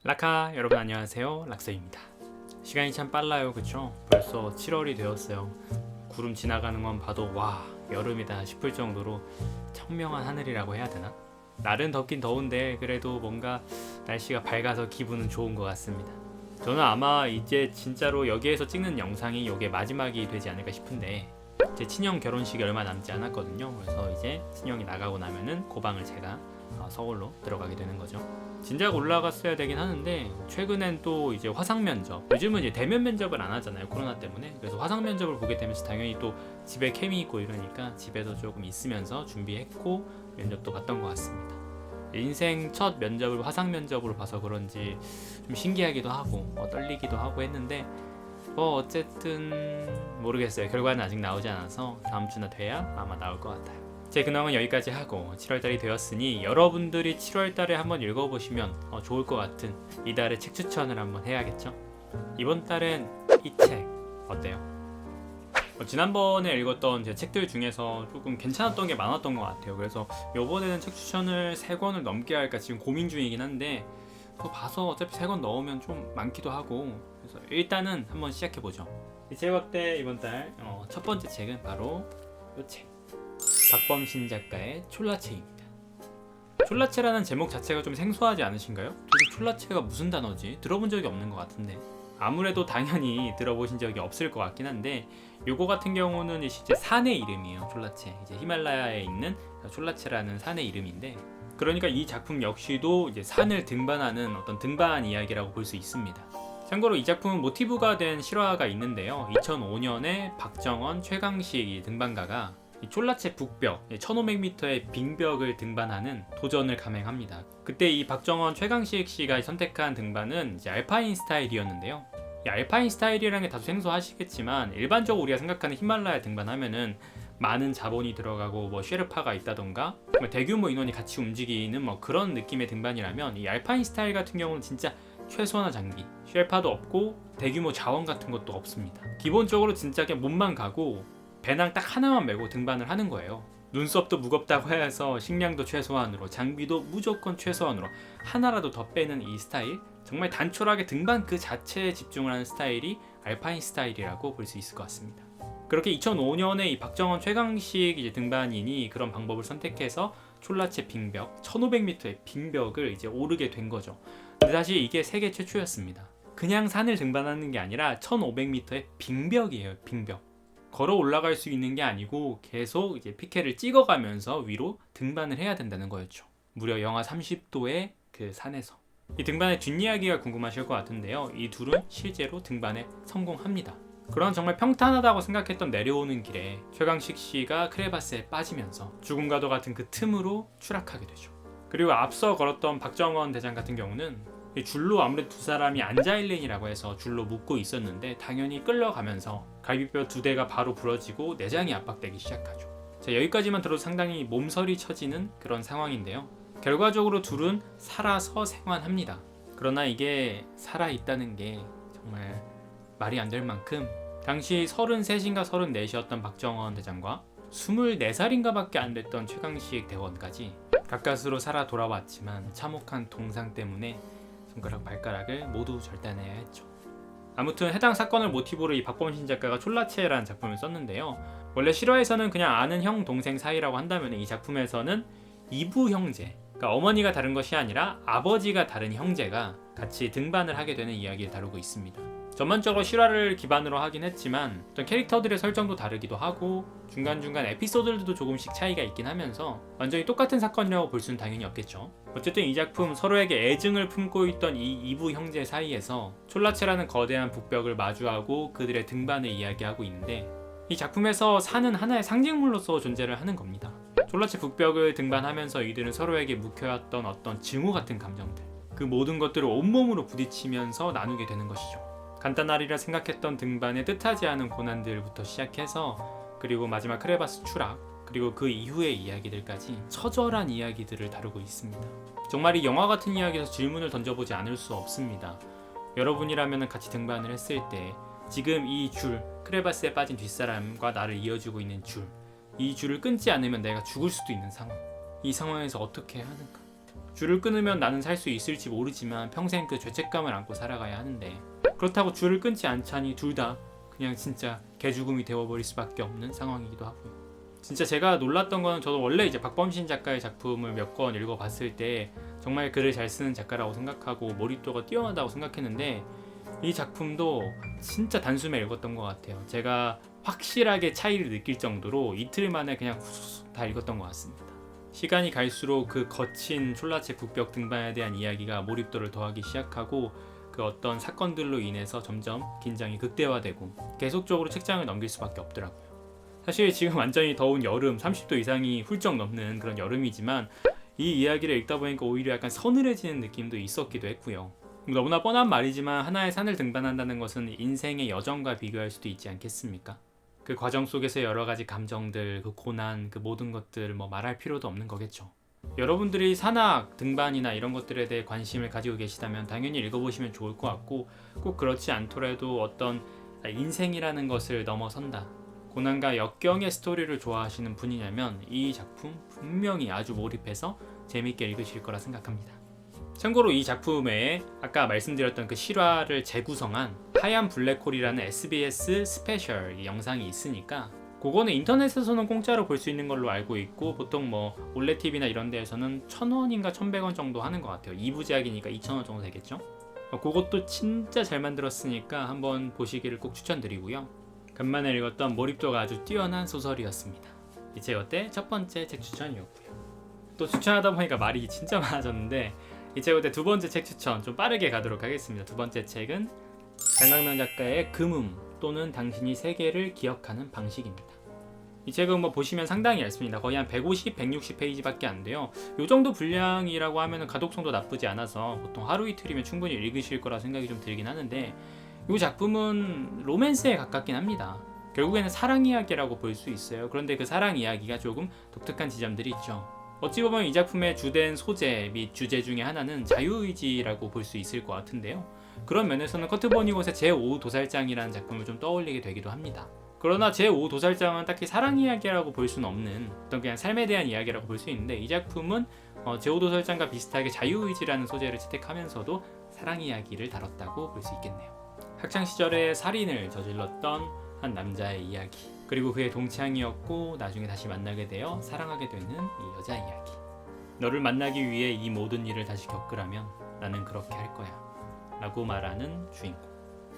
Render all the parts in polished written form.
라카 여러분 안녕하세요, 락서입니다. 시간이 참 빨라요, 그쵸? 벌써 7월이 되었어요. 구름 지나가는 건 봐도 와, 여름이다 싶을 정도로 청명한 하늘이라고 해야 되나? 날은 덥긴 더운데 그래도 뭔가 날씨가 밝아서 기분은 좋은 것 같습니다. 저는 아마 이제 진짜로 여기에서 찍는 영상이 이게 마지막이 되지 않을까 싶은데, 제 친형 결혼식이 얼마 남지 않았거든요. 그래서 이제 친형이 나가고 나면은 고방을 제가 서울로 들어가게 되는 거죠. 진작 올라갔어야 되긴 하는데 최근엔 또 이제 화상 면접, 요즘은 이제 대면 면접을 안 하잖아요, 코로나 때문에. 그래서 화상 면접을 보게 되면서 당연히 또 집에 캠이 있고 이러니까 집에도 조금 있으면서 준비했고 면접도 봤던 것 같습니다. 인생 첫 면접을 화상 면접으로 봐서 그런지 좀 신기하기도 하고 떨리기도 하고 했는데 어쨌든 모르겠어요. 결과는 아직 나오지 않아서 다음 주나 돼야 아마 나올 것 같아요. 제 근황은 여기까지 하고 7월달이 되었으니 여러분들이 7월달에 한번 읽어보시면 좋을 것 같은 이달의 책 추천을 한번 해야겠죠. 이번 달엔 이 책 어때요? 지난번에 읽었던 제 책들 중에서 조금 괜찮았던 게 많았던 것 같아요. 그래서 이번에는 책 추천을 3권을 넘게 할까 지금 고민 중이긴 한데, 또 봐서 어차피 3권 넣으면 좀 많기도 하고, 그래서 일단은 한번 시작해보죠. 제 어때 이번 달 첫 번째 책은 바로 이 책, 박범신 작가의 촐라체입니다. 촐라체라는 제목 자체가 좀 생소하지 않으신가요? 도대체 촐라체가 무슨 단어지? 들어본 적이 없는 것 같은데, 아무래도 당연히 들어보신 적이 없을 것 같긴 한데, 요거 같은 경우는 실제 산의 이름이에요. 촐라체, 이제 히말라야에 있는 촐라체라는 산의 이름인데, 그러니까 이 작품 역시도 이제 산을 등반하는 어떤 등반 이야기라고 볼 수 있습니다. 참고로 이 작품은 모티브가 된 실화가 있는데요. 2005년에 박정원, 최강식 등반가가 이 촐라체 북벽 1500m의 빙벽을 등반하는 도전을 감행합니다. 그때 이 박정원, 최강식 씨가 선택한 등반은 이제 알파인 스타일이었는데요. 이 알파인 스타일이라는 게 다소 생소하시겠지만, 일반적으로 우리가 생각하는 히말라야 등반하면은 많은 자본이 들어가고 쉐르파가 있다던가 대규모 인원이 같이 움직이는 그런 느낌의 등반이라면, 이 알파인 스타일 같은 경우는 진짜 최소한의 장비, 쉐르파도 없고 대규모 자원 같은 것도 없습니다. 기본적으로 진짜 그냥 몸만 가고 배낭 딱 하나만 메고 등반을 하는 거예요. 눈썹도 무겁다고 해서 식량도 최소한으로, 장비도 무조건 최소한으로, 하나라도 더 빼는 이 스타일, 정말 단촐하게 등반 그 자체에 집중을 하는 스타일이 알파인 스타일이라고 볼 수 있을 것 같습니다. 그렇게 2005년에 이 박정원, 최강식 이제 등반인이 그런 방법을 선택해서 촐라체 빙벽, 1500m의 빙벽을 이제 오르게 된 거죠. 근데 사실 이게 세계 최초였습니다. 그냥 산을 등반하는 게 아니라 1500m의 빙벽이에요, 빙벽. 걸어 올라갈 수 있는 게 아니고 계속 이제 피켓을 찍어가면서 위로 등반을 해야 된다는 거였죠. 무려 영하 30도의 그 산에서. 이 등반의 뒷이야기가 궁금하실 것 같은데요. 이 둘은 실제로 등반에 성공합니다. 그런 정말 평탄하다고 생각했던 내려오는 길에 최강식 씨가 크레바스에 빠지면서 죽음과도 같은 그 틈으로 추락하게 되죠. 그리고 앞서 걸었던 박정원 대장 같은 경우는 이 줄로 아무래도 두 사람이 안자일렌이라고 해서 줄로 묶고 있었는데, 당연히 끌려가면서 갈비뼈 2대가 바로 부러지고 내장이 압박되기 시작하죠. 자, 여기까지만 들어도 상당히 몸서리 쳐지는 그런 상황인데요. 결과적으로 둘은 살아서 생還합니다. 그러나 이게 살아있다는 게 정말 말이 안 될 만큼, 당시 33인가 34이었던 박정원 대장과 24살인가 밖에 안 됐던 최강식 대원까지 가까스로 살아 돌아왔지만 참혹한 동상 때문에 손가락 발가락을 모두 절단해야 했죠. 아무튼 해당 사건을 모티브로 이 박범신 작가가 촐라체라는 작품을 썼는데요. 원래 실화에서는 그냥 아는 형 동생 사이라고 한다면, 이 작품에서는 이부 형제, 그러니까 어머니가 다른 것이 아니라 아버지가 다른 형제가 같이 등반을 하게 되는 이야기를 다루고 있습니다. 전반적으로 실화를 기반으로 하긴 했지만 어떤 캐릭터들의 설정도 다르기도 하고 중간중간 에피소드들도 조금씩 차이가 있긴 하면서 완전히 똑같은 사건이라고 볼 수는 당연히 없겠죠. 어쨌든 이 작품, 서로에게 애증을 품고 있던 이 이부 형제 사이에서 촐라체라는 거대한 북벽을 마주하고 그들의 등반을 이야기하고 있는데, 이 작품에서 산은 하나의 상징물로서 존재를 하는 겁니다. 촐라체 북벽을 등반하면서 이들은 서로에게 묵혀왔던 어떤 증오 같은 감정들, 그 모든 것들을 온몸으로 부딪히면서 나누게 되는 것이죠. 간단하리라 생각했던 등반의 뜻하지 않은 고난들부터 시작해서, 그리고 마지막 크레바스 추락, 그리고 그 이후의 이야기들까지 처절한 이야기들을 다루고 있습니다. 정말 이 영화 같은 이야기에서 질문을 던져보지 않을 수 없습니다. 여러분이라면 같이 등반을 했을 때 지금 이 줄, 크레바스에 빠진 뒷사람과 나를 이어주고 있는 줄, 이 줄을 끊지 않으면 내가 죽을 수도 있는 상황, 이 상황에서 어떻게 하는가? 줄을 끊으면 나는 살 수 있을지 모르지만 평생 그 죄책감을 안고 살아가야 하는데, 그렇다고 줄을 끊지 않자니 둘 다 그냥 진짜 개죽음이 되어버릴 수밖에 없는 상황이기도 하고요. 진짜 제가 놀랐던 거는, 저도 원래 이제 박범신 작가의 작품을 몇 권 읽어봤을 때 정말 글을 잘 쓰는 작가라고 생각하고 몰입도가 뛰어나다고 생각했는데, 이 작품도 진짜 단숨에 읽었던 것 같아요. 제가 확실하게 차이를 느낄 정도로 이틀 만에 그냥 후루룩 다 읽었던 것 같습니다. 시간이 갈수록 그 거친 촐라체 국벽 등반에 대한 이야기가 몰입도를 더하기 시작하고, 그 어떤 사건들로 인해서 점점 긴장이 극대화되고 계속적으로 책장을 넘길 수밖에 없더라고요. 사실 지금 완전히 더운 여름, 30도 이상이 훌쩍 넘는 그런 여름이지만 이 이야기를 읽다 보니까 오히려 약간 서늘해지는 느낌도 있었기도 했고요. 너무나 뻔한 말이지만 하나의 산을 등반한다는 것은 인생의 여정과 비교할 수도 있지 않겠습니까? 그 과정 속에서 여러 가지 감정들, 그 고난, 그 모든 것들 뭐 말할 필요도 없는 거겠죠. 여러분들이 산악, 등반이나 이런 것들에 대해 관심을 가지고 계시다면 당연히 읽어보시면 좋을 것 같고, 꼭 그렇지 않더라도 어떤 인생이라는 것을 넘어선다, 고난과 역경의 스토리를 좋아하시는 분이냐면 이 작품 분명히 아주 몰입해서 재밌게 읽으실 거라 생각합니다. 참고로 이 작품에 아까 말씀드렸던 그 실화를 재구성한 하얀 블랙홀이라는 SBS 스페셜 영상이 있으니까 그거는 인터넷에서는 공짜로 볼 수 있는 걸로 알고 있고, 보통 뭐 올레TV나 이런 데에서는 1,000원인가 1,100원 정도 하는 것 같아요. 2부작이니까 2,000원 정도 되겠죠? 그것도 진짜 잘 만들었으니까 한번 보시기를 꼭 추천드리고요. 간만에 읽었던 몰입도가 아주 뛰어난 소설이었습니다. 이 책 어때? 첫 번째 책 추천이었고요. 또 추천하다 보니까 말이 진짜 많아졌는데, 이 책 어때? 두 번째 책 추천 좀 빠르게 가도록 하겠습니다. 두 번째 책은 장강명 작가의 금음 또는 당신이 세계를 기억하는 방식입니다. 이 책은 뭐 보시면 상당히 얇습니다. 거의 한 150, 160페이지밖에 안 돼요. 이 정도 분량이라고 하면 가독성도 나쁘지 않아서 보통 하루 이틀이면 충분히 읽으실 거라 생각이 좀 들긴 하는데, 이 작품은 로맨스에 가깝긴 합니다. 결국에는 사랑 이야기라고 볼 수 있어요. 그런데 그 사랑 이야기가 조금 독특한 지점들이 있죠. 어찌 보면 이 작품의 주된 소재 및 주제 중에 하나는 자유의지라고 볼 수 있을 것 같은데요. 그런 면에서는 커트 버니곳의 제5도살장이라는 작품을 좀 떠올리게 되기도 합니다. 그러나 제5도살장은 딱히 사랑 이야기라고 볼 수는 없는 어떤 그냥 삶에 대한 이야기라고 볼 수 있는데, 이 작품은 제5도살장과 비슷하게 자유의지라는 소재를 채택하면서도 사랑 이야기를 다뤘다고 볼 수 있겠네요. 학창시절에 살인을 저질렀던 한 남자의 이야기, 그리고 그의 동창이었고 나중에 다시 만나게 되어 사랑하게 되는 이 여자 이야기. 너를 만나기 위해 이 모든 일을 다시 겪으라면 나는 그렇게 할 거야 라고 말하는 주인공.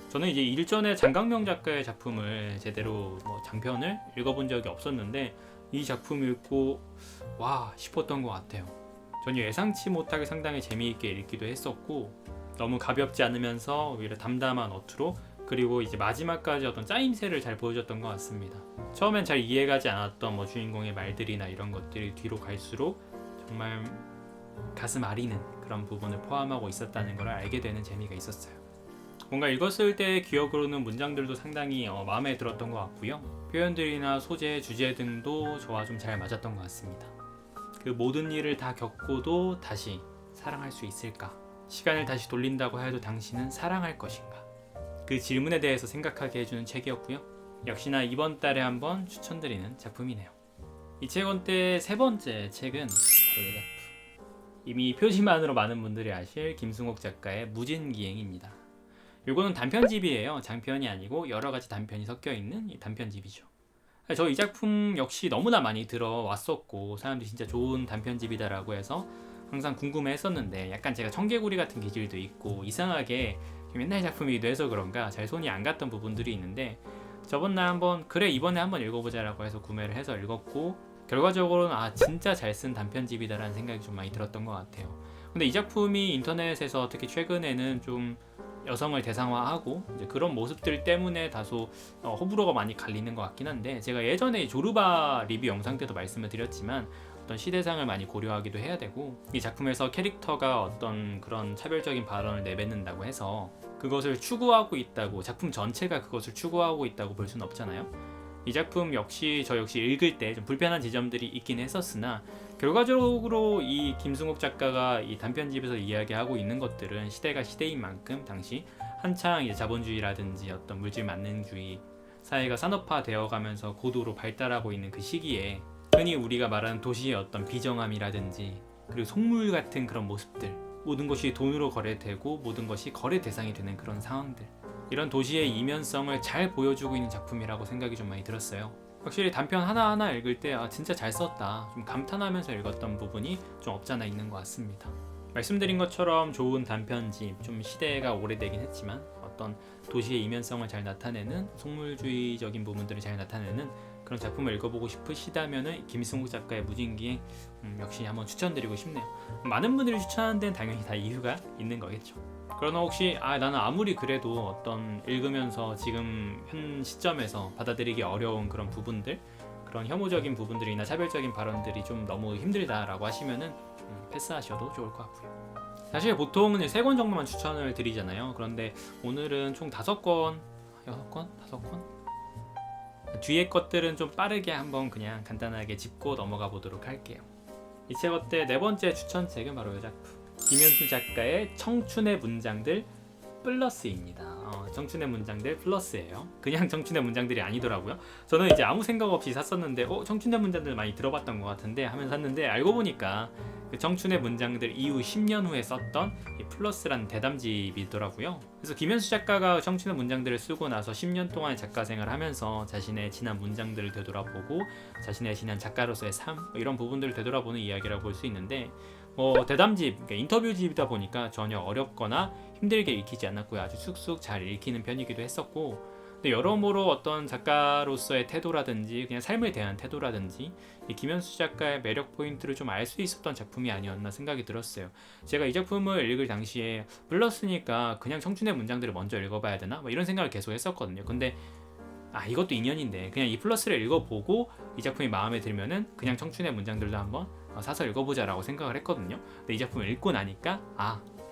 저는 이제 일전에 장강명 작가의 작품을 제대로 장편을 읽어본 적이 없었는데, 이 작품 읽고 와 싶었던 것 같아요. 전혀 예상치 못하게 상당히 재미있게 읽기도 했었고, 너무 가볍지 않으면서 오히려 담담한 어투로, 그리고 이제 마지막까지 어떤 짜임새를 잘 보여줬던 것 같습니다. 처음엔 잘 이해가지 않았던 주인공의 말들이나 이런 것들이 뒤로 갈수록 정말 가슴 아리는 그런 부분을 포함하고 있었다는 걸 알게 되는 재미가 있었어요. 뭔가 읽었을 때 기억으로는 문장들도 상당히 마음에 들었던 것 같고요. 표현들이나 소재, 주제 등도 저와 좀 잘 맞았던 것 같습니다. 그 모든 일을 다 겪고도 다시 사랑할 수 있을까? 시간을 다시 돌린다고 해도 당신은 사랑할 것인가? 그 질문에 대해서 생각하게 해주는 책이었고요. 역시나 이번 달에 한번 추천드리는 작품이네요. 이 책원때 세 번째 책은 바로 이 작품. 이미 표지만으로 많은 분들이 아실 김승옥 작가의 무진기행입니다. 이거는 단편집이에요. 장편이 아니고 여러 가지 단편이 섞여 있는 이 단편집이죠. 저 이 작품 역시 너무나 많이 들어왔었고, 사람들이 진짜 좋은 단편집이다라고 해서 항상 궁금해했었는데, 약간 제가 청개구리 같은 기질도 있고 이상하게 좀 옛날 작품이기도 해서 그런가 잘 손이 안 갔던 부분들이 있는데, 저번 날 한번 그래 이번에 한번 읽어보자라고 해서 구매를 해서 읽었고, 결과적으로는 진짜 잘 쓴 단편집이다라는 생각이 좀 많이 들었던 것 같아요. 근데 이 작품이 인터넷에서 특히 최근에는 좀 여성을 대상화하고 이제 그런 모습들 때문에 다소 호불호가 많이 갈리는 것 같긴 한데, 제가 예전에 조르바 리뷰 영상 때도 말씀을 드렸지만 어떤 시대상을 많이 고려하기도 해야 되고, 이 작품에서 캐릭터가 어떤 그런 차별적인 발언을 내뱉는다고 해서 그것을 추구하고 있다고, 작품 전체가 그것을 추구하고 있다고 볼 수는 없잖아요. 이 작품 역시 저 역시 읽을 때 좀 불편한 지점들이 있긴 했었으나, 결과적으로 이 김승옥 작가가 이 단편집에서 이야기하고 있는 것들은 시대가 시대인 만큼 당시 한창 이제 자본주의라든지 어떤 물질 만능주의 사회가 산업화되어 가면서 고도로 발달하고 있는 그 시기에 흔히 우리가 말하는 도시의 어떤 비정함이라든지, 그런 것들을 그리고 속물 같은 그런 모습들, 모든 것이 돈으로 거래되고 모든 것이 거래 대상이 되는 그런 상황들, 이런 도시의 이면성을 잘 보여주고 있는 작품이라고 생각이 좀 많이 들었어요. 확실히 단편 하나하나 읽을 때 진짜 잘 썼다, 좀 감탄하면서 읽었던 부분이 좀 없잖아 있는 것 같습니다. 말씀드린 것처럼 좋은 단편집, 좀 시대가 오래되긴 했지만 어떤 도시의 이면성을 잘 나타내는, 속물주의적인 부분들을 잘 나타내는 그런 작품을 읽어보고 싶으시다면 김승욱 작가의 무진기행 역시 한번 추천드리고 싶네요. 많은 분들이 추천하는 데는 당연히 다 이유가 있는 거겠죠. 그러나 혹시 나는 아무리 그래도 어떤 읽으면서 지금 현 시점에서 받아들이기 어려운 그런 부분들, 그런 혐오적인 부분들이나 차별적인 발언들이 좀 너무 힘들다라고 하시면은 패스하셔도 좋을 것 같고요. 사실 보통은 3권 정도만 추천을 드리잖아요. 그런데 오늘은 총 5권, 6권? 5권? 뒤에 것들은 좀 빠르게 한번 그냥 간단하게 짚고 넘어가 보도록 할게요. 이 책 어때? 4번째 추천책은 바로 이 작품, 김현수 작가의 청춘의 문장들 플러스입니다. 청춘의 문장들 플러스예요. 그냥 청춘의 문장들이 아니더라고요. 저는 이제 아무 생각 없이 샀었는데 청춘의 문장들 많이 들어봤던 것 같은데 하면서 샀는데, 알고 보니까 그 청춘의 문장들 이후 10년 후에 썼던 이 플러스라는 대담집이더라고요. 그래서 김현수 작가가 청춘의 문장들을 쓰고 나서 10년 동안 작가 생활을 하면서 자신의 지난 문장들을 되돌아보고 자신의 지난 작가로서의 삶, 이런 부분들을 되돌아보는 이야기라고 볼 수 있는데, 대담집, 그러니까 인터뷰집이다 보니까 전혀 어렵거나 힘들게 읽히지 않았고요. 아주 쑥쑥 잘 읽히는 편이기도 했었고, 근데 여러모로 어떤 작가로서의 태도라든지 그냥 삶에 대한 태도라든지 이 김현수 작가의 매력 포인트를 좀 알 수 있었던 작품이 아니었나 생각이 들었어요. 제가 이 작품을 읽을 당시에 플러스니까 그냥 청춘의 문장들을 먼저 읽어봐야 되나? 뭐 이런 생각을 계속 했었거든요. 근데 이것도 인연인데 그냥 이 플러스를 읽어보고 이 작품이 마음에 들면은 그냥 청춘의 문장들도 한번 사서 읽어보자라고 생각을 했거든요. 근데 이 작품을 읽고 나니까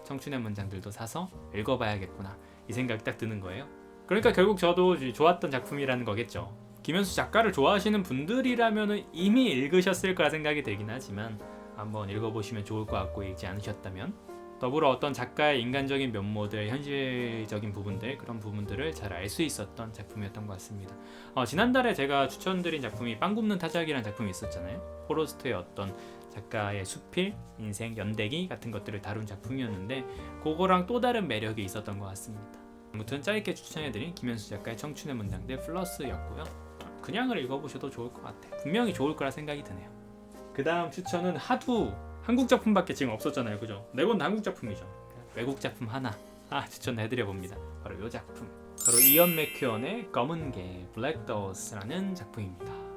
청춘의 문장들도 사서 읽어봐야겠구나, 이 생각이 딱 드는 거예요. 그러니까 결국 저도 좋았던 작품이라는 거겠죠. 김현수 작가를 좋아하시는 분들이라면 이미 읽으셨을 거라 생각이 들긴 하지만 한번 읽어보시면 좋을 것 같고, 읽지 않으셨다면 더불어 어떤 작가의 인간적인 면모들, 현실적인 부분들, 그런 부분들을 잘 알 수 있었던 작품이었던 것 같습니다. 지난달에 제가 추천드린 작품이 빵 굽는 타작이라는 작품이 있었잖아요. 포로스트의 어떤 작가의 수필, 인생, 연대기 같은 것들을 다룬 작품이었는데 그거랑 또 다른 매력이 있었던 것 같습니다. 아무튼 짧게 추천해드린 김현수 작가의 청춘의 문장들 플러스였고요. 그냥을 읽어보셔도 좋을 것 같아요. 분명히 좋을 거라 생각이 드네요. 그 다음 추천은 하도 한국 작품밖에 지금 없었잖아요, 그죠? 4권 다 한국 작품이죠. 외국 작품 하나 추천해드려봅니다. 바로 이 작품, 바로 이언 맥큐언의 검은 개 블랙 더스라는 작품입니다.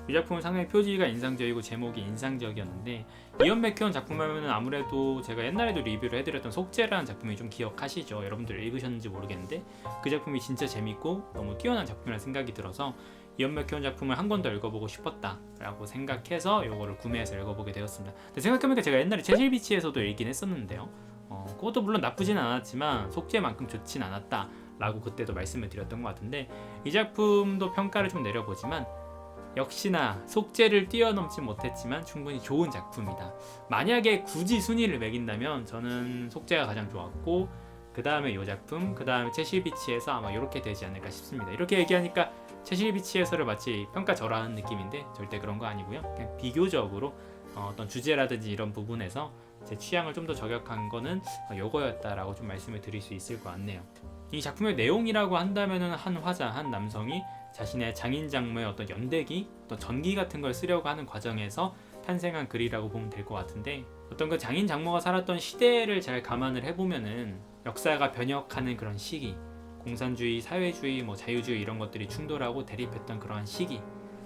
이 작품은 상당히 표지가 인상적이고 제목이 인상적이었는데, 이언 맥큐언 작품 하면은 아무래도 제가 옛날에도 리뷰를 해드렸던 속죄라는 작품이 좀 기억하시죠? 여러분들 읽으셨는지 모르겠는데 그 작품이 진짜 재밌고 너무 뛰어난 작품이라는 생각이 들어서 이언 맥큐언 작품을 한 권 더 읽어보고 싶었다라고 생각해서 이거를 구매해서 읽어보게 되었습니다. 근데 생각해보니까 제가 옛날에 채실비치에서도 읽긴 했었는데요. 그것도 물론 나쁘진 않았지만 속죄만큼 좋진 않았다라고 그때도 말씀을 드렸던 것 같은데, 이 작품도 평가를 좀 내려보지만 역시나 속죄를 뛰어넘지 못했지만 충분히 좋은 작품이다. 만약에 굳이 순위를 매긴다면 저는 속죄가 가장 좋았고, 그 다음에 이 작품, 그 다음에 채실비치에서 아마 이렇게 되지 않을까 싶습니다. 이렇게 얘기하니까 채실비치에서를 마치 평가절하하는 느낌인데 절대 그런 거 아니고요. 그냥 비교적으로 어떤 주제라든지 이런 부분에서 제 취향을 좀 더 저격한 거는 요거였다라고 좀 말씀을 드릴 수 있을 것 같네요. 이 작품의 내용이라고 한다면은 한 화자, 한 남성이 자신의 장인 장모의 어떤 연대기, 어떤 전기 같은 걸 쓰려고 하는 과정에서 탄생한 글이라고 보면 될 것 같은데, 어떤 그 장인 장모가 살았던 시대를 잘 감안을 해보면은 역사가 변혁하는 그런 시기, 공산주의, 사회주의, 자유주의 이런 것들이 충돌하고 대립했던 그러한 시기,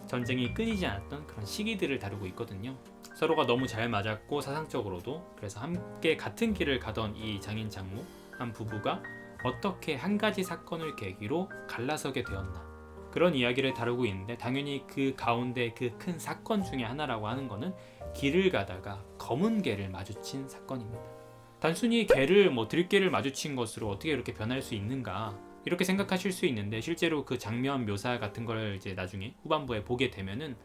전쟁이 끊이지 않았던 그런 시기들을 다루고 있거든요. 서로가 너무 잘 맞았고 사상적으로도, 그래서 함께 같은 길을 가던 이 장인 장모 한 부부가 어떻게 한 가지 사건을 계기로 갈라서게 되었나, 그런 이야기를 다루고 있는데, 당연히 그 가운데 그 큰 사건 중에 하나라고 하는 거는 길을 가다가 검은 개를 마주친 사건입니다. 단순히 개를 들개를 마주친 것으로 어떻게 이렇게 변할 수 있는가, 이렇게 생각하실 수 있는데, 실제로 그 장면 묘사 같은 걸 이제 나중에 후반부에 보게 되면은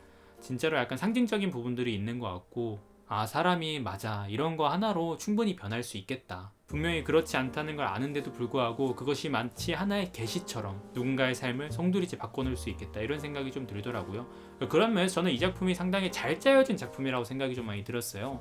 진짜로 약간 상징적인 부분들이 있는 것 같고, 사람이 맞아, 이런 거 하나로 충분히 변할 수 있겠다, 분명히 그렇지 않다는 걸 아는데도 불구하고 그것이 마치 하나의 계시처럼 누군가의 삶을 송두리째 바꿔놓을 수 있겠다, 이런 생각이 좀 들더라고요. 그런 면에서 저는 이 작품이 상당히 잘 짜여진 작품이라고 생각이 좀 많이 들었어요.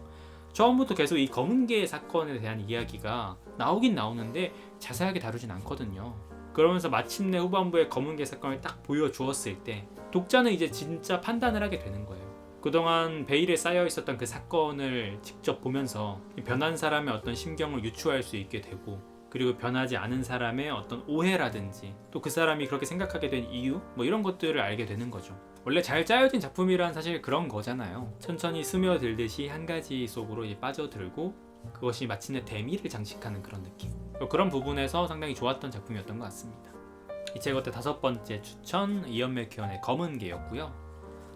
처음부터 계속 이 검은개 사건에 대한 이야기가 나오긴 나오는데 자세하게 다루진 않거든요. 그러면서 마침내 후반부에 검은개 사건을 딱 보여주었을 때 독자는 이제 진짜 판단을 하게 되는 거예요. 그동안 베일에 쌓여 있었던 그 사건을 직접 보면서 변한 사람의 어떤 심경을 유추할 수 있게 되고, 그리고 변하지 않은 사람의 어떤 오해라든지 또 그 사람이 그렇게 생각하게 된 이유 뭐 이런 것들을 알게 되는 거죠. 원래 잘 짜여진 작품이란 사실 그런 거잖아요. 천천히 스며들듯이 한 가지 속으로 이제 빠져들고 그것이 마침내 대미를 장식하는 그런 느낌. 그런 부분에서 상당히 좋았던 작품이었던 것 같습니다. 이 책 어때 5번째 추천, 이언 맥케언의 검은개였고요.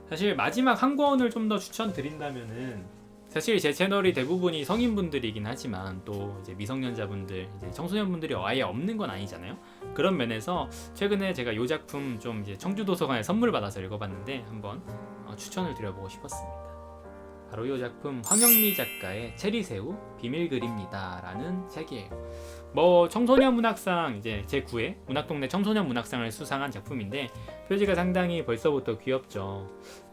사실 마지막 한 권을 좀 더 추천드린다면은, 사실 제 채널이 대부분이 성인분들이긴 하지만 또 이제 미성년자분들, 이제 청소년분들이 아예 없는 건 아니잖아요. 그런 면에서 최근에 제가 이 작품 좀 이제 청주도서관에 선물 받아서 읽어봤는데 한번 추천을 드려보고 싶었습니다. 바로 이 작품 황영미 작가의 체리새우 비밀글입니다라는 책이에요. 뭐 청소년 문학상 이제 제9회 문학동네 청소년 문학상을 수상한 작품인데 표지가 상당히 벌써부터 귀엽죠.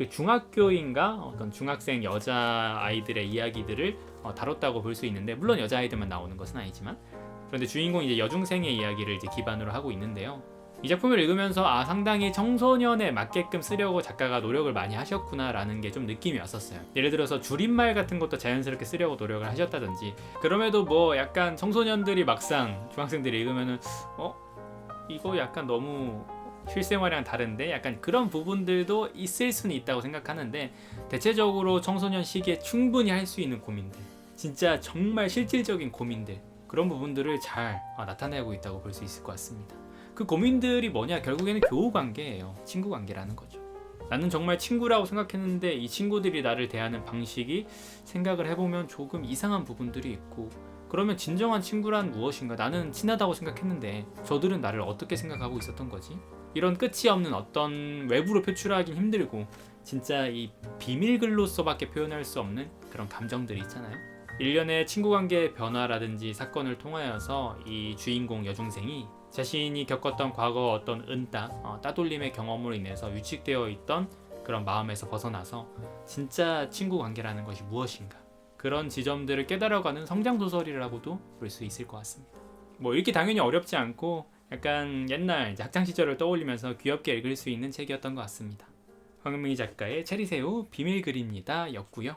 중학교인가 어떤 중학생 여자 아이들의 이야기들을 다뤘다고 볼 수 있는데, 물론 여자 아이들만 나오는 것은 아니지만, 그런데 주인공이 이제 여중생의 이야기를 이제 기반으로 하고 있는데요. 이 작품을 읽으면서 상당히 청소년에 맞게끔 쓰려고 작가가 노력을 많이 하셨구나라는 게 좀 느낌이 왔었어요. 예를 들어서 줄임말 같은 것도 자연스럽게 쓰려고 노력을 하셨다든지, 그럼에도 뭐 약간 청소년들이 막상 중학생들이 읽으면은 이거 약간 너무 실생활이랑 다른데 약간 그런 부분들도 있을 수는 있다고 생각하는데, 대체적으로 청소년 시기에 충분히 할 수 있는 고민들, 진짜 정말 실질적인 고민들, 그런 부분들을 잘 나타내고 있다고 볼 수 있을 것 같습니다. 그 고민들이 뭐냐, 결국에는 교우관계예요. 친구관계라는 거죠. 나는 정말 친구라고 생각했는데 이 친구들이 나를 대하는 방식이 생각을 해보면 조금 이상한 부분들이 있고, 그러면 진정한 친구란 무엇인가? 나는 친하다고 생각했는데 저들은 나를 어떻게 생각하고 있었던 거지? 이런 끝이 없는 어떤 외부로 표출하긴 힘들고 진짜 이 비밀글로서밖에 표현할 수 없는 그런 감정들이 있잖아요. 일련의 친구관계의 변화라든지 사건을 통하여서 이 주인공 여중생이 자신이 겪었던 과거 어떤 은따, 따돌림의 경험으로 인해서 위축되어 있던 그런 마음에서 벗어나서 진짜 친구 관계라는 것이 무엇인가, 그런 지점들을 깨달아가는 성장 소설이라고도 볼 수 있을 것 같습니다. 뭐 읽기 당연히 어렵지 않고 약간 옛날 이제 학창 시절을 떠올리면서 귀엽게 읽을 수 있는 책이었던 것 같습니다. 황은미 작가의 체리새우 비밀글입니다 였고요.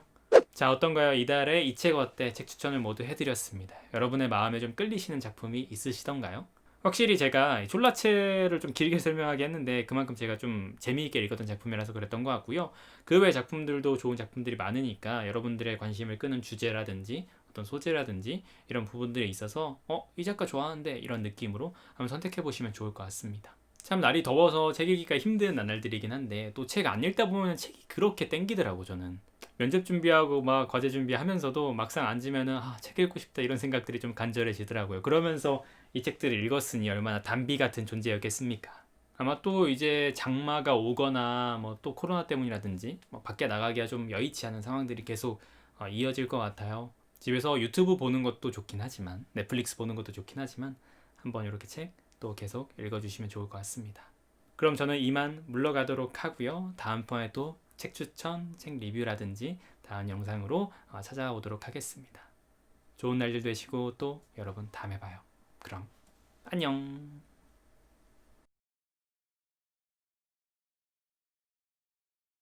자, 어떤가요? 이달의 이 책 어때? 책 추천을 모두 해드렸습니다. 여러분의 마음에 좀 끌리시는 작품이 있으시던가요? 확실히 제가 졸라체를 좀 길게 설명하게 했는데 그만큼 제가 좀 재미있게 읽었던 작품이라서 그랬던 것 같고요. 그 외 작품들도 좋은 작품들이 많으니까 여러분들의 관심을 끄는 주제라든지 어떤 소재라든지 이런 부분들에 있어서 이 작가 좋아하는데 이런 느낌으로 한번 선택해 보시면 좋을 것 같습니다. 참 날이 더워서 책 읽기가 힘든 나날들이긴 한데 또 책 안 읽다 보면 책이 그렇게 땡기더라고. 저는 면접 준비하고 막 과제 준비하면서도 막상 앉으면은 책 읽고 싶다 이런 생각들이 좀 간절해지더라고요. 그러면서 이 책들을 읽었으니 얼마나 단비 같은 존재였겠습니까? 아마 또 이제 장마가 오거나 뭐 또 코로나 때문이라든지 뭐 밖에 나가기가 좀 여의치 않은 상황들이 계속 이어질 것 같아요. 집에서 유튜브 보는 것도 좋긴 하지만, 넷플릭스 보는 것도 좋긴 하지만 한번 이렇게 책 또 계속 읽어주시면 좋을 것 같습니다. 그럼 저는 이만 물러가도록 하고요. 다음번에 또 책 추천, 책 리뷰라든지 다음 영상으로 찾아오도록 하겠습니다. 좋은 날들 되시고 또 여러분 다음에 봐요. 그럼 안녕.